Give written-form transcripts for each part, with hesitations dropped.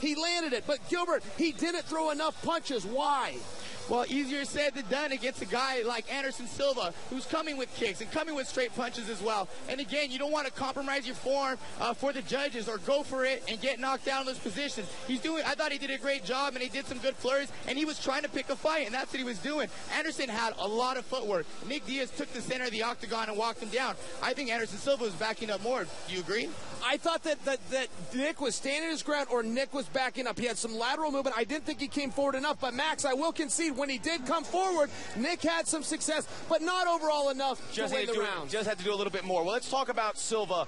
He landed it. But Gilbert, he didn't throw enough punches. Why? Well, easier said than done against a guy like Anderson Silva, who's coming with kicks and coming with straight punches as well. And again, you don't want to compromise your form for the judges or go for it and get knocked down in those positions. I thought he did a great job, and he did some good flurries, and he was trying to pick a fight, and that's what he was doing. Anderson had a lot of footwork. Nick Diaz took the center of the octagon and walked him down. I think Anderson Silva was backing up more. Do you agree? I thought that Nick was standing his ground or Nick was backing up. He had some lateral movement. I didn't think he came forward enough. But, Max, I will concede, when he did come forward, Nick had some success, but not overall enough to win the round. Just had to do a little bit more. Well, let's talk about Silva.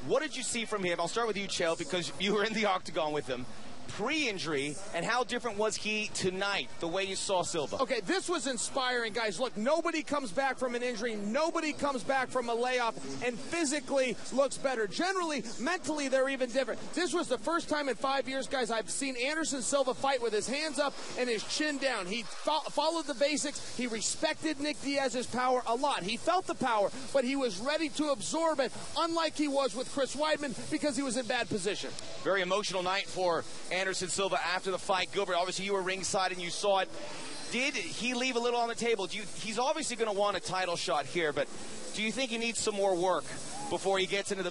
What did you see from him? I'll start with you, Chael, because you were in the octagon with him. Pre-injury, and how different was he tonight, the way you saw Silva? Okay, this was inspiring, guys. Look, nobody comes back from an injury. Nobody comes back from a layoff and physically looks better. Generally, mentally, they're even different. This was the first time in 5 years, guys, I've seen Anderson Silva fight with his hands up and his chin down. He followed the basics. He respected Nick Diaz's power a lot. He felt the power, but he was ready to absorb it, unlike he was with Chris Weidman, because he was in bad position. Very emotional night for Anderson Silva after the fight. Gilbert, obviously you were ringside and you saw it. Did he leave a little on the table? He's obviously going to want a title shot here, but do you think he needs some more work before he gets into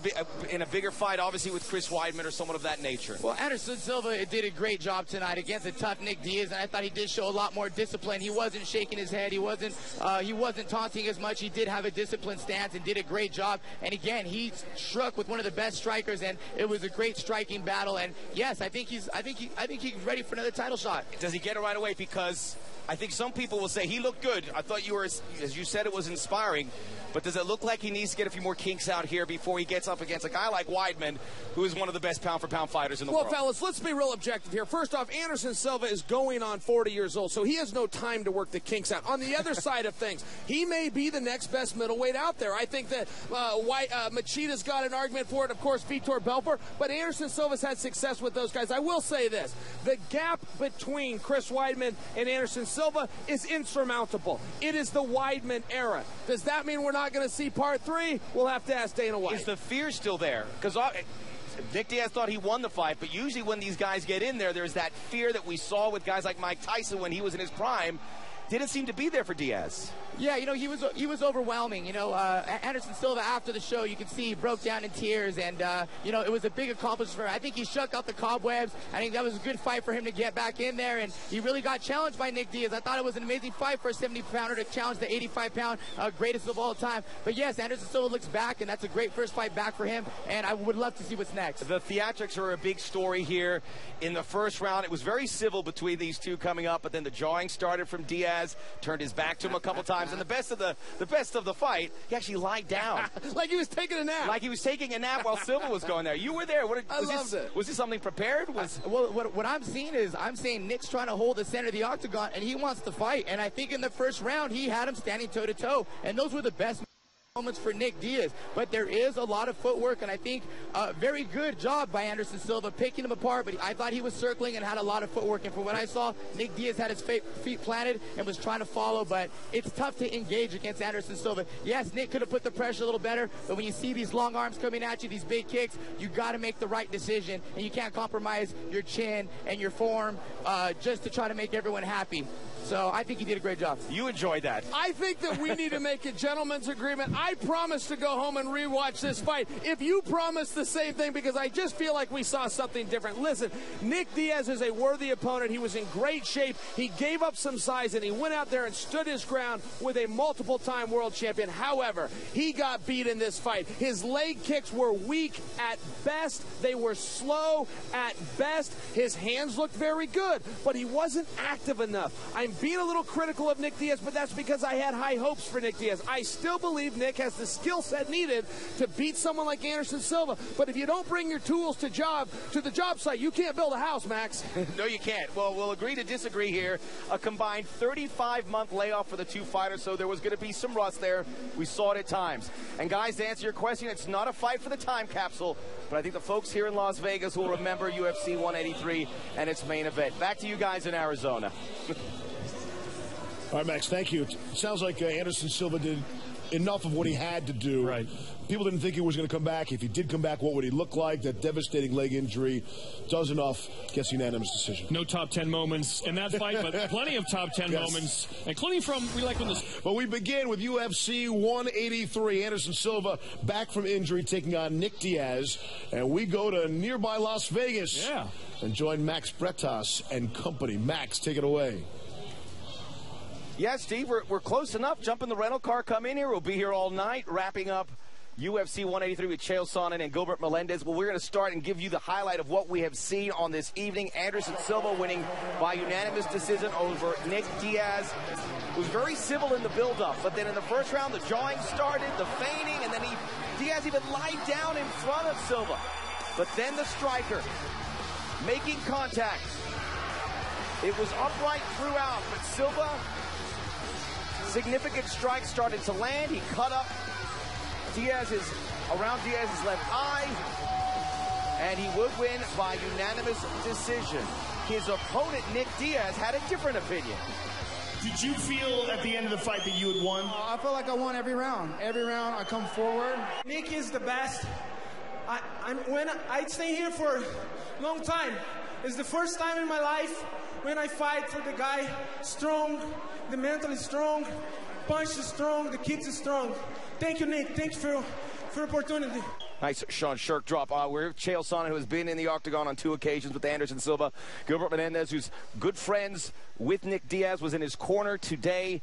in a bigger fight, obviously with Chris Weidman or someone of that nature? Well, Anderson Silva did a great job tonight against a tough Nick Diaz, and I thought he did show a lot more discipline. He wasn't shaking his head. He wasn't taunting as much. He did have a disciplined stance and did a great job. And again, he struck with one of the best strikers, and it was a great striking battle. And yes, I think he's ready for another title shot. Does he get it right away? Because I think some people will say he looked good. I thought you were, as you said, it was inspiring. But does it look like he needs to get a few more kinks out here before he gets up against a guy like Weidman, who is one of the best pound-for-pound fighters in the world? Well, fellas, let's be real objective here. First off, Anderson Silva is going on 40 years old, so he has no time to work the kinks out. On the other side of things, he may be the next best middleweight out there. I think that Machida's got an argument for it, of course, Vitor Belfort, but Anderson Silva's had success with those guys. I will say this. The gap between Chris Weidman and Anderson Silva is insurmountable. It is the Weidman era. Does that mean we're not going to see part 3? We'll have to ask Dana White. Is the fear still there? Because Nick Diaz thought he won the fight, but usually when these guys get in there, there's that fear that we saw with guys like Mike Tyson when he was in his prime. Didn't seem to be there for Diaz. Yeah, he was overwhelming. Anderson Silva, after the show, you can see he broke down in tears, and it was a big accomplishment for him. I think he shook out the cobwebs. I think that was a good fight for him to get back in there, and he really got challenged by Nick Diaz. I thought it was an amazing fight for a 70-pounder to challenge the 85-pound greatest of all time. But yes, Anderson Silva looks back, and that's a great first fight back for him, and I would love to see what's next. The theatrics are a big story here. In the first round, it was very civil between these two coming up, but then the jawing started from Diaz, turned his back to him a couple times, and the best of the fight, he actually lied down. Like he was taking a nap. Like he was taking a nap while Silva was going there. You were there. Was this something prepared? What I'm seeing is Nick's trying to hold the center of the octagon, and he wants to fight. And I think in the first round, he had him standing toe-to-toe. And those were the best moments for Nick Diaz, but there is a lot of footwork, and I think a very good job by Anderson Silva picking him apart, but I thought he was circling and had a lot of footwork, and from what I saw, Nick Diaz had his feet planted and was trying to follow, but it's tough to engage against Anderson Silva. Yes, Nick could have put the pressure a little better, but when you see these long arms coming at you, these big kicks, you got to make the right decision, and you can't compromise your chin and your form just to try to make everyone happy. So I think he did a great job. You enjoyed that. I think that we need to make a gentleman's agreement. I promise to go home and rewatch this fight. If you promise the same thing, because I just feel like we saw something different. Listen, Nick Diaz is a worthy opponent. He was in great shape. He gave up some size, and he went out there and stood his ground with a multiple-time world champion. However, he got beat in this fight. His leg kicks were weak at best. They were slow at best. His hands looked very good, but he wasn't active enough. I'm being a little critical of Nick Diaz, but that's because I had high hopes for Nick Diaz. I still believe Nick has the skill set needed to beat someone like Anderson Silva. But if you don't bring your tools to the job site, you can't build a house, Max. No, you can't. Well, we'll agree to disagree here. A combined 35-month layoff for the two fighters, so there was going to be some rust there. We saw it at times. And guys, to answer your question, it's not a fight for the time capsule, but I think the folks here in Las Vegas will remember UFC 183 and its main event. Back to you guys in Arizona. All right, Max, thank you. It sounds like Anderson Silva did enough of what he had to do. Right. People didn't think he was going to come back. If he did come back, what would he look like? That devastating leg injury does enough, gets unanimous decision. No top 10 moments in that fight, but plenty of top 10 moments, including from But we begin with UFC 183. Anderson Silva back from injury, taking on Nick Diaz, and we go to nearby Las Vegas. Yeah. And join Max Bretas and company. Max, take it away. Yeah, Steve, we're close enough. Jump in the rental car, come in here. We'll be here all night, wrapping up UFC 183 with Chael, Sonnen, and Gilbert Melendez. Well, we're going to start and give you the highlight of what we have seen on this evening. Anderson Silva winning by unanimous decision over Nick Diaz. Was very civil in the build-up, but then in the first round, the jawing started, the feigning, and then Diaz even lied down in front of Silva. But then the striker making contact. It was upright throughout, but Silva, significant strikes started to land. He cut up around Diaz's left eye, and he would win by unanimous decision. His opponent, Nick Diaz, had a different opinion. Did you feel at the end of the fight that you had won? I felt like I won every round. Every round I come forward. Nick is the best. I stay here for a long time. It's the first time in my life when I fight for the guy strong, the mental is strong, punch is strong, the kicks is strong. Thank you, Nick. Thank you for the opportunity. Nice Sean Shirk drop. We're with Chael Sonnen, who has been in the octagon on 2 occasions with Anderson Silva. Gilbert Melendez, who's good friends with Nick Diaz, was in his corner today.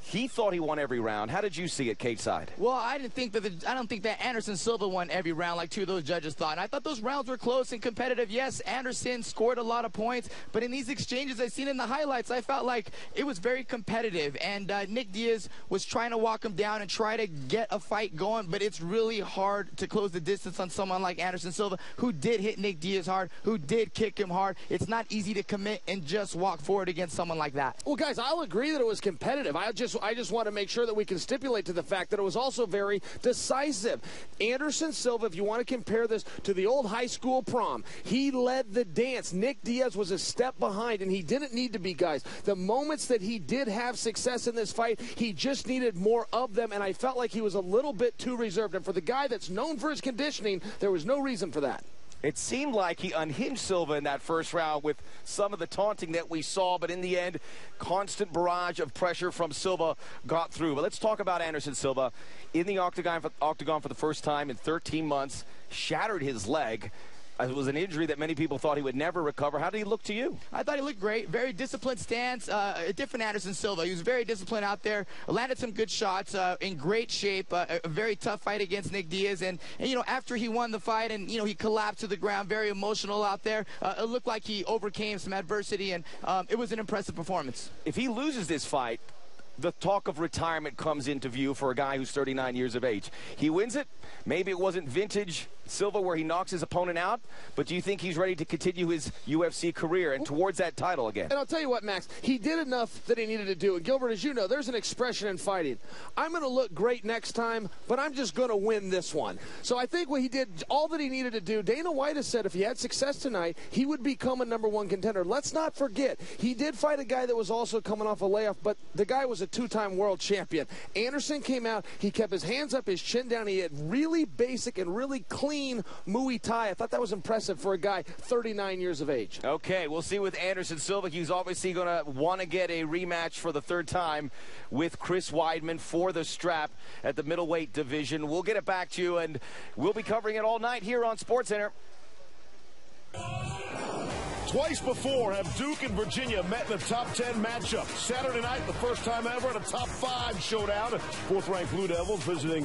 He thought he won every round. How did you see it, Cage side? Well, I don't think that Anderson Silva won every round like two of those judges thought. And I thought those rounds were close and competitive. Yes, Anderson scored a lot of points, but in these exchanges I've seen in the highlights, I felt like it was very competitive. And Nick Diaz was trying to walk him down and try to get a fight going, but it's really hard to close the distance on someone like Anderson Silva, who did hit Nick Diaz hard, who did kick him hard. It's not easy to commit and just walk forward against someone like that. Well, guys, I'll agree that it was competitive. I just want to make sure that we can stipulate to the fact that it was also very decisive. Anderson Silva, if you want to compare this to the old high school prom, he led the dance. Nick Diaz was a step behind, and he didn't need to be, guys. The moments that he did have success in this fight, he just needed more of them, and I felt like he was a little bit too reserved. And for the guy that's known for his conditioning, there was no reason for that. It seemed like he unhinged Silva in that first round with some of the taunting that we saw, but in the end, constant barrage of pressure from Silva got through. But let's talk about Anderson Silva in the octagon for the first time in 13 months, shattered his leg. It was an injury that many people thought he would never recover. How did he look to you? I thought he looked great. Very disciplined stance. A different Anderson Silva. He was very disciplined out there. Landed some good shots. In great shape. A very tough fight against Nick Diaz. And you know, after he won the fight and, you know, he collapsed to the ground, very emotional out there. It looked like he overcame some adversity, and it was an impressive performance. If he loses this fight, the talk of retirement comes into view for a guy who's 39 years of age. He wins it. Maybe it wasn't vintage Silva where he knocks his opponent out, but do you think he's ready to continue his UFC career and towards that title again? And I'll tell you what, Max, he did enough that he needed to do. And Gilbert, as you know, there's an expression in fighting. I'm going to look great next time, but I'm just going to win this one. So I think what he did, all that he needed to do, Dana White has said if he had success tonight, he would become a #1 contender. Let's not forget, he did fight a guy that was also coming off a layoff, but the guy was a 2-time world champion. Anderson came out, he kept his hands up, his chin down, he had really basic and really clean Muay Thai. I thought that was impressive for a guy 39 years of age. Okay, we'll see with Anderson Silva. He's obviously going to want to get a rematch for the 3rd time with Chris Weidman for the strap at the middleweight division. We'll get it back to you, and we'll be covering it all night here on SportsCenter. Twice before have Duke and Virginia met in a top 10 matchup. Saturday night, the first time ever in a top 5 showdown. 4th-ranked Blue Devils visiting